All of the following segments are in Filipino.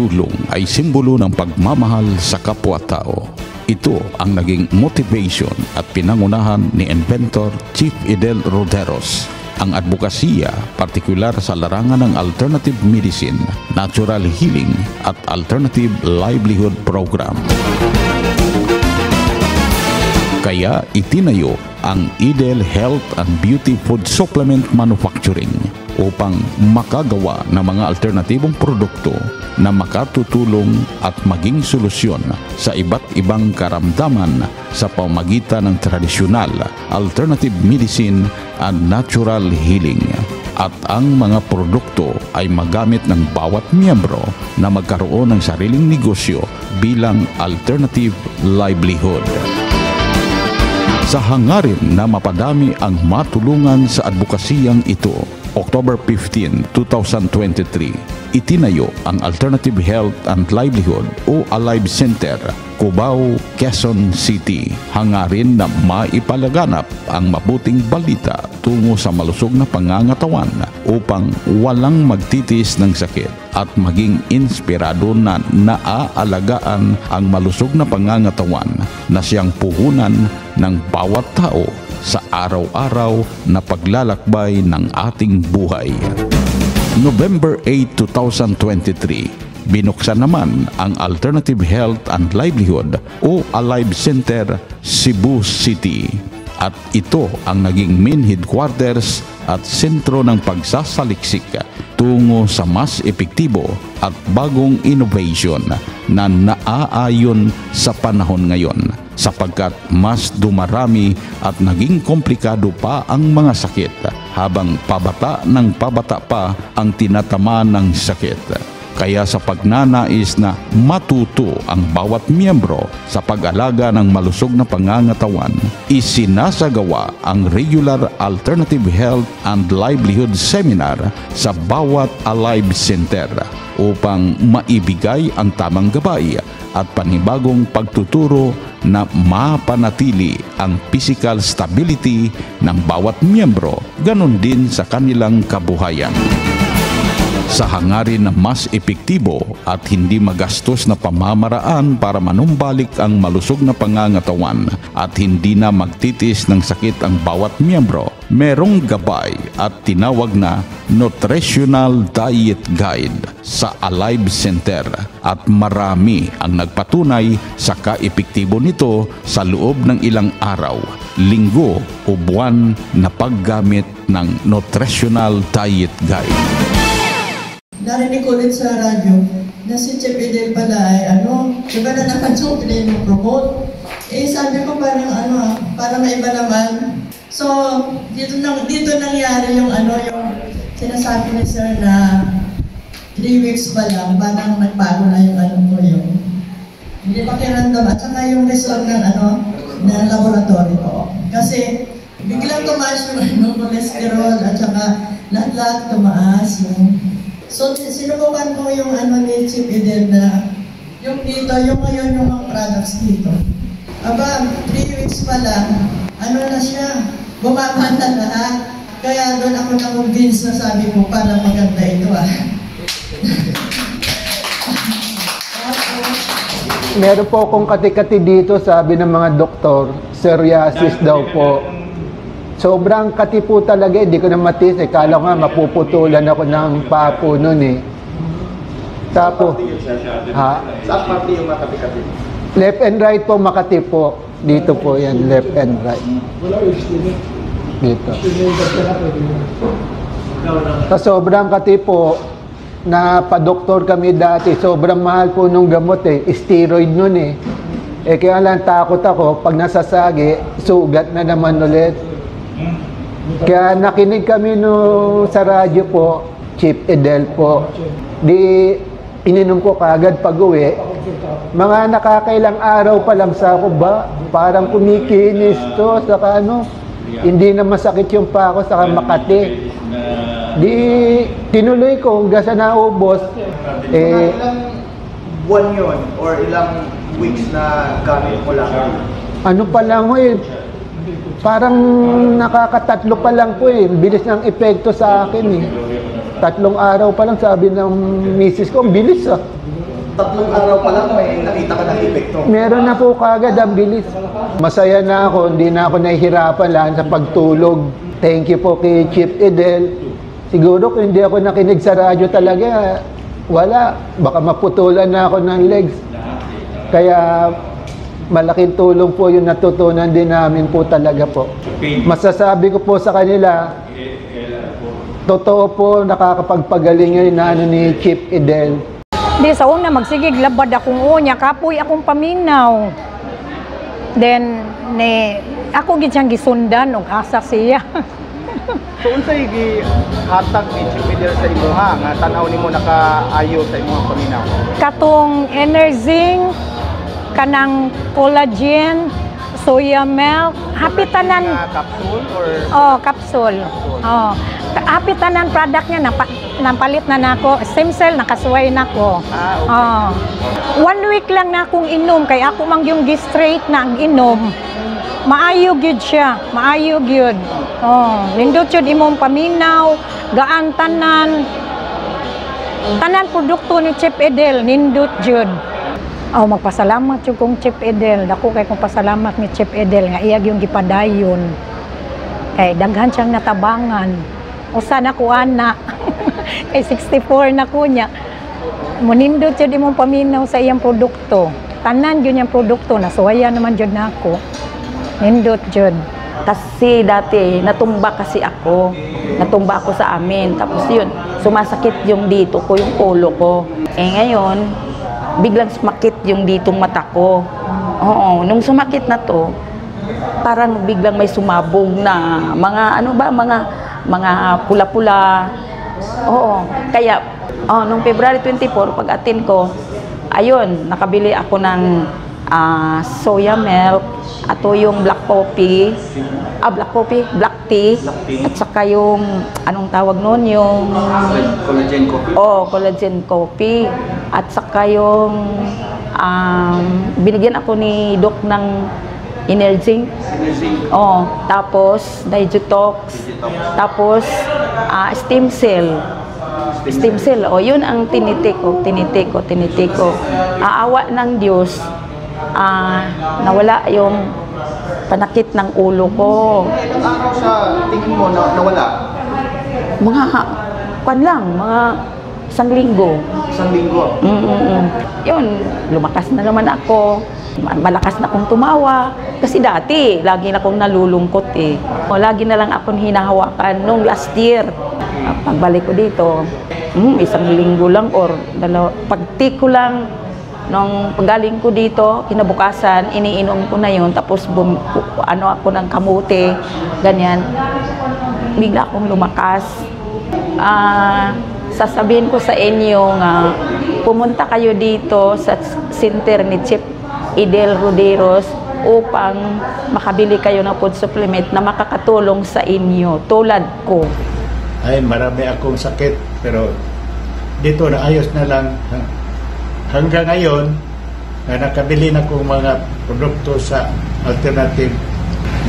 pagtulong ay simbolo ng pagmamahal sa kapwa-tao. Ito ang naging motivation at pinangunahan ni inventor Chief Idel Roderos. Ang advokasya, partikular sa larangan ng alternative medicine, natural healing at alternative livelihood program. Kaya itinayo ang Idel Health and Beauty Food Supplement Manufacturing upang makagawa ng mga alternatibong produkto na makatutulong at maging solusyon sa iba't ibang karamdaman sa pamamagitan ng tradisyonal, alternative medicine and natural healing. At ang mga produkto ay magamit ng bawat miyembro na magkaroon ng sariling negosyo bilang alternative livelihood. Sa hangarin na mapadami ang matulungan sa advokasiyang ito, October 15, 2023, itinayo ang Alternative Health and Livelihood o Alive Center, Cubao, Quezon City. Hangarin na maipalaganap ang mabuting balita tungo sa malusog na pangangatawan upang walang magtitis ng sakit at maging inspirado na naaalagaan ang malusog na pangangatawan na siyang puhunan ng bawat tao sa araw-araw na paglalakbay ng ating buhay. November 8, 2023, binuksan naman ang Alternative Health and Livelihood o Alive Center, Cebu City. At ito ang naging main headquarters at sentro ng pagsasaliksik tungo sa mas epektibo at bagong innovation na naaayon sa panahon ngayon, sapagkat mas dumarami at naging komplikado pa ang mga sakit habang pabata ng pabata pa ang tinatama ng sakit. Kaya sa pagnanais na matuto ang bawat miyembro sa pag-alaga ng malusog na pangangatawan, isinasagawa ang regular Alternative Health and Livelihood Seminar sa bawat Alive Center upang maibigay ang tamang gabay at panibagong pagtuturo na mapanatili ang physical stability ng bawat miyembro, ganon din sa kanilang kabuhayan. Sa hangarin na mas epektibo at hindi magastos na pamamaraan para manumbalik ang malusog na pangangatawan at hindi na magtitis ng sakit ang bawat miyembro, merong gabay at tinawag na Nutritional Diet Guide sa Alive Center at marami ang nagpatunay sa kaepektibo nito sa loob ng ilang araw, linggo o buwan na paggamit ng Nutritional Diet Guide. Narinig ko ulit sa radyo na si Chief Idel pala ay iba na naman yung pinag-promote. Sabi ko parang parang maiba naman. So, dito nangyari yung yung sinasabi ni Sir na 3 weeks pa lang, parang nagbago na yung yung hindi pakiramdam at saka yung result ng ng laboratory ko. Kasi biglang tumaas yung cholesterol at saka lahat tumaas yung. So, sinubukan ko yung ni Chief Idel na yung dito, yung ngayon yung mga products dito. Aba, 3 weeks pa lang, na siya, bumaba na lahat. Kaya doon ako na-convince na sabi ko, para maganda ito Meron po akong kati-kati dito, sabi ng mga doktor, psoriasis daw po. Sobrang kati po talaga, hindi ko na matis. Kala ko nga, mapuputulan ako ng papo nun Tapo. Ha? Saan parte yung makati-kati? Left and right po, Makati po. Dito po yan, left and right. Dito. Sa sobrang kati po, napadoktor kami dati, sobrang mahal po nung gamot steroid nun kaya lang takot ako, pag nasasagi, sugat na naman ulit. Kaya nakinig kami sa radyo po, Chief Idel po. Di ininom ko kagad pag-uwi. Mga nakakailang araw pa lang sa ako ba, parang kumikinis to, saka hindi na masakit yung pa ako, saka Makati. Di tinuloy ko hanggang sa naubos. Ilang buwan yun or ilang weeks na gamit mo lang? Pa lang parang nakakatatlo pa lang po bilis ng epekto sa akin 3 araw pa lang, sabi ng misis ko, ang bilis 3 araw pa lang may nakita ka ng epekto. Meron na po kagad, ang bilis. Masaya na ako, hindi na ako nahihirapan lang sa pagtulog. Thank you po kay Chief Edel. Siguro kung hindi ako nakinig sa radyo talaga, wala. Baka maputulan na ako ng legs. Kaya malaking tulong po yung natutunan din namin po talaga po. Masasabi ko po sa kanila, totoo po nakakapagpagaling ngayon na ni Chief Edel. Di sa una magsigig labad akong unya, kapoy akong paminaw. Then ako gid siyang gisundan og asa siya. So unsay gihatag ni Chief Edel sa imuha nga tan-aw nimo nakaayo sa imong paminaw? Katong energy, kanang collagen, soya milk, happy tanan. Capsule or Capsule. Happy tanan product niya napalit na nako. Stem cell nakasuway nako. Okay. 1 week lang na akong inom kay ako mang yung gi-straight na ang inom. Maayo gyud siya, maayo gyud. Nindot jud imong paminaw, gaan tanan produkto ni Chief Edel nindot jud. Magpasalamat jud kong Chief Edel. Dako kay kong pasalamat ni Chief Edel nga iyag yung gipadayon. Kay daghan siyang natabangan. Usa na ko ana. Kay 64 na ko niya. Munindot jud imong paminaw sa iyang produkto. Tanan gyud yang produkto nasuwaya naman jud nako. Nindot jud. Kasi dati natumba ako sa amin, tapos yun sumasakit yung dito ko, yung ulo ko. Ngayon biglang sumakit yung ditong mata ko. Nung sumakit na to, parang biglang may sumabog na mga pula-pula. Kaya nung February 24 pag-attend ko, ayun, nakabili ako ng soya milk, ato yung black tea, at saka yung, anong tawag nun, yung collagen coffee. Collagen coffee, at saka yung binigyan ako ni Doc ng energy. Tapos Digitox, tapos stem cell. Yun ang tinitik ko. Aawa ng Diyos, nawala yung panakit ng ulo ko. Ilang araw sa tingin mo nawala? Mga isang linggo. Isang linggo? Yun, lumakas na naman ako. Malakas na akong tumawa. Kasi dati, lagi na akong nalulungkot eh. Lagi na lang akong hinahawakan nung last year. Pagbalik ko dito, isang linggo lang or pagtik ko lang. Nung paggaling ko dito, kinabukasan, iniinom ko na yun. Tapos ako ng kamote, ganyan. Bigla akong lumakas. Sasabihin ko sa inyo nga, pumunta kayo dito sa center ni Chief Edel Roderos upang makabili kayo ng food supplement na makakatulong sa inyo, tulad ko. Ay, marami akong sakit, pero dito naayos na lang. Hanggang ngayon, nakabili na kong mga produkto sa alternative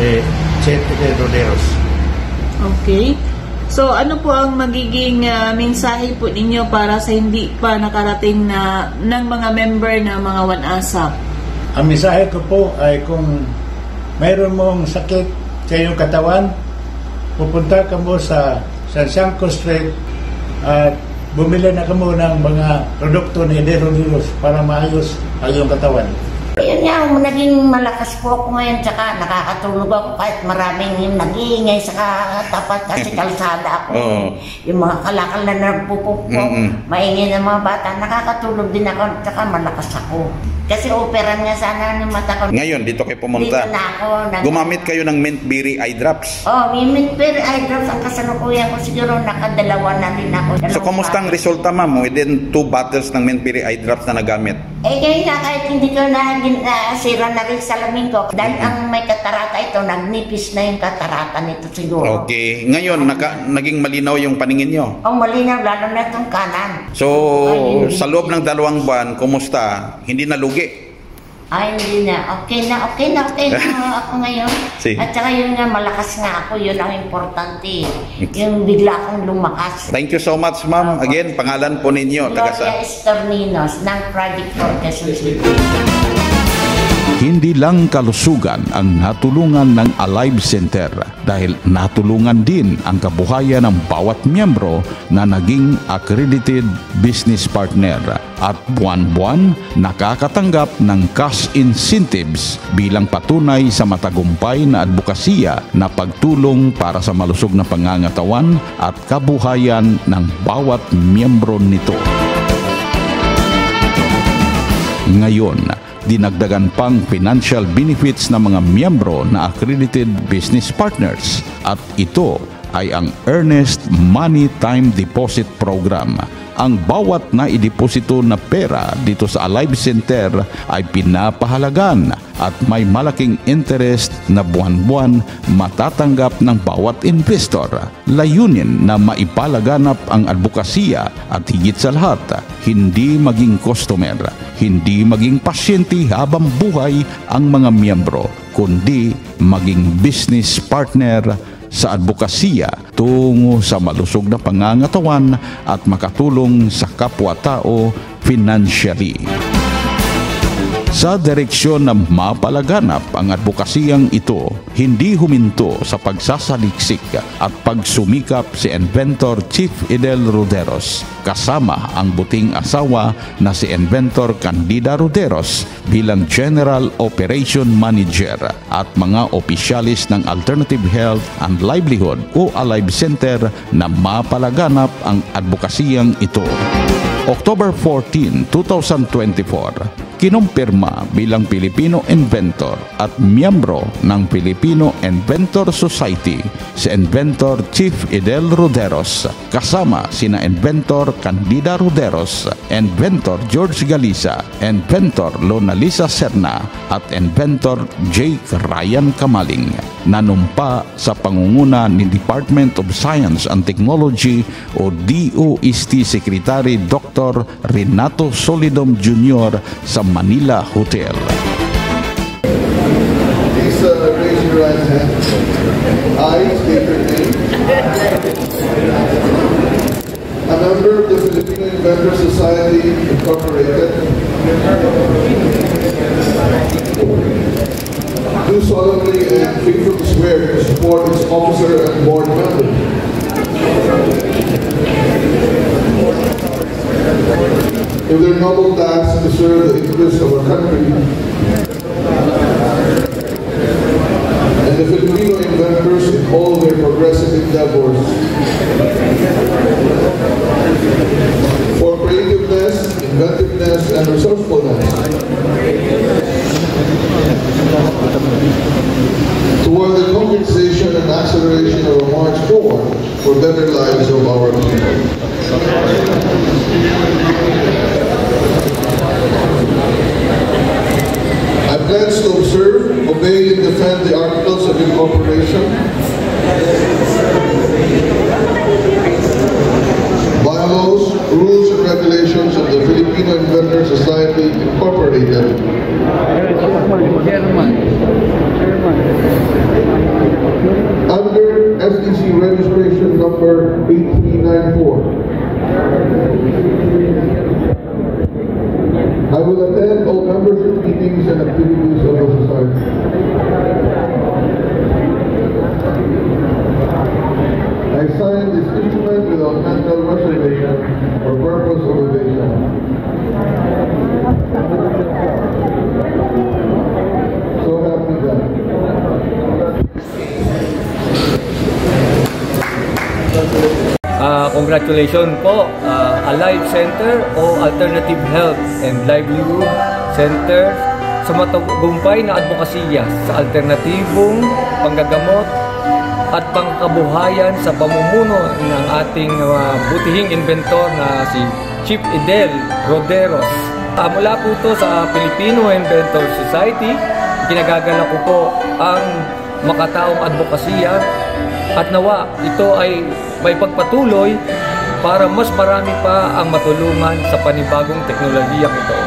ni Chief Edel Roderos. Okay. So, ano po ang magiging mensahe po ninyo para sa hindi pa nakarating na ng mga member na mga OneASAP? Ang mensahe ko po ay kung mayroon mong sakit sa iyong katawan, pupunta ka mo sa San Siangco Street at bumili na ka mo ng mga produkto ni Edel Roderos para maayos ang iyong katawan. Yun nga, naging malakas po ako ngayon, tsaka nakakatulog ako kahit maraming nag-iingay sa tapat kasi kalsada ako. Yung mga kalakal na nagpupok ko, maingay ng mga bata, nakakatulog din ako, tsaka malakas ako. Kasi operan nga sana ng mata ko. Ngayon, dito kayo pumunta. Dito na ako. Gumamit kayo ng Mint Berry Eye Drops. May Mint Berry Eye Drops. Ang kasalukuyan ko siguro nakadalawa na din ako. So, kumusta ang resulta, ma'am? Within 2 bottles ng Mint Berry Eye Drops na nagamit? Ngayon nga, kahit hindi ko nasira na rin salamin ko. Dahil ang may katarata ito, nagnipis na yung katarata nito siguro. Okay. Ngayon, naging malinaw yung paningin nyo? Malinaw, lalo na itong kanan. So, sa loob ng 2 buwan, kumusta? Hindi nalugi? Ay, hindi na. Okay na ako ngayon. At saka yun nga, malakas nga ako. Yun ang importante. Yung bigla akong lumakas. Thank you so much, ma'am. Again, pangalan po ninyo. Gloria Estorninos ng Project for Quezon City. Hindi lang kalusugan ang natulungan ng Alive Center dahil natulungan din ang kabuhayan ng bawat miyembro na naging accredited business partner at buwan-buwan nakakatanggap ng cash incentives bilang patunay sa matagumpay na advokasya na pagtulong para sa malusog na pangangatawan at kabuhayan ng bawat miyembro nito. Ngayon, dinagdagan pang financial benefits ng mga miyembro na accredited business partners at ito ay ang Earnest Money Time Deposit Program. Ang bawat na ideposito na pera dito sa Alive Center ay pinapahalagan at may malaking interest na buwan-buwan matatanggap ng bawat investor. Layunin na maipalaganap ang advokasya at higit sa lahat, hindi maging customer, hindi maging pasyente habang buhay ang mga miyembro, kundi maging business partner sa advokasya tungo sa malusog na pangangatawan at makatulong sa kapwa-tao financially. Sa direksyon na mapalaganap ang advokasiyang ito, hindi huminto sa pagsasaliksik at pagsumikap si Inventor Chief Idel Roderos kasama ang buting asawa na si Inventor Candida Roderos bilang General Operation Manager at mga opisyalis ng Alternative Health and Livelihood o Alive Center na mapalaganap ang advokasiyang ito. October 14, 2024, kinumpirma bilang Filipino Inventor at miyembro ng Filipino Inventor Society si Inventor Chief Idel Roderos kasama sina Inventor Candida Roderos, Inventor George Galisa, Inventor Lona Lisa Serna at Inventor Jake Ryan Kamaling. Nanumpa sa pangunguna ni Department of Science and Technology o DOST Secretary Dr. Renato Solidum Jr. sa Manila Hotel. Please raise your right hand. I state your name. A member of the Filipino Inventor Society Incorporated. Do solemnly and faithfully swear to support its officer and board members. In their noble task to serve the interests of our country and the Filipino inventors in all their progressive endeavors. For creativeness, inventiveness, and resourcefulness. Toward the compensation and acceleration of a march forward for better lives of our people. I pledge to observe, obey, and defend the Articles of Incorporation, bylaws, rules, and regulations of the Filipino Inventor Society Incorporated, under SEC registration number 8394. I will attend all membership meetings and activities of the society. I sign this instrument without mental reservation or purpose of evasion. So help me God. Congratulations po, Alive Center o Alternative Health and Livelihood Center sa matagumpay na advokasya sa alternatibong panggagamot at pangkabuhayan sa pamumuno ng ating butihing inventor na si Chief Idel Roderos. Mula po ito sa Filipino Inventor Society, kinagagala ko po ang makataong advokasya at nawa ito ay may pagpatuloy para mas marami pa ang matulungan sa panibagong teknolohiyang ito.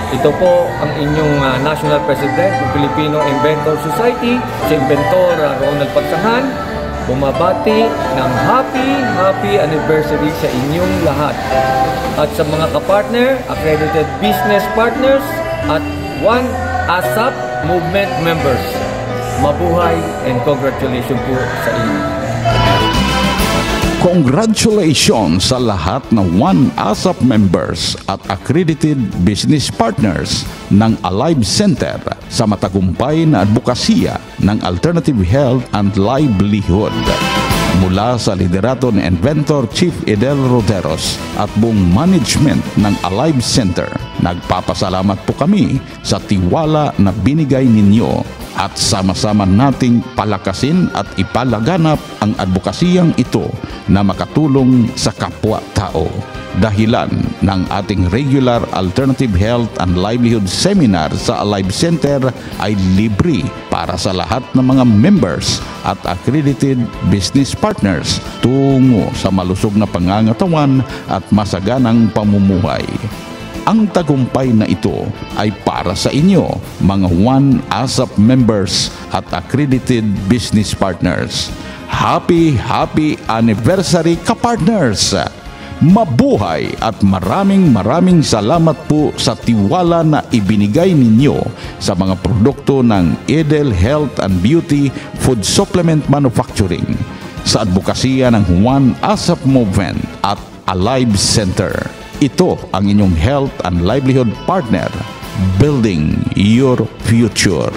Ito po ang inyong National President ng Filipino Inventor Society, si Inventor Ronald Pagsahan, bumabati ng happy anniversary sa inyong lahat. At sa mga kapartner, accredited business partners at One ASAP movement members, mabuhay and congratulations po sa inyo. Congratulations sa lahat ng One ASAP members at accredited business partners ng Alive Center sa matagumpay na advokasya ng Alternative Health and Livelihood. Mula sa liderato ni Inventor Chief Edel Roderos at buong management ng Alive Center, nagpapasalamat po kami sa tiwala na binigay ninyo at sama-sama nating palakasin at ipalaganap ang advokasiyang ito na makatulong sa kapwa-tao. Dahilan ng ating regular Alternative Health and Livelihood Seminar sa Alive Center ay libre para sa lahat ng mga members at accredited business partners tungo sa malusog na pangangatawan at masaganang pamumuhay. Ang tagumpay na ito ay para sa inyo, mga One ASAP members at accredited business partners. Happy anniversary ka-partners! Mabuhay at maraming salamat po sa tiwala na ibinigay ninyo sa mga produkto ng Edel Health and Beauty Food Supplement Manufacturing sa advokasya ng One ASAP Movement at Alive Center. Ito ang inyong health and livelihood partner, building your future.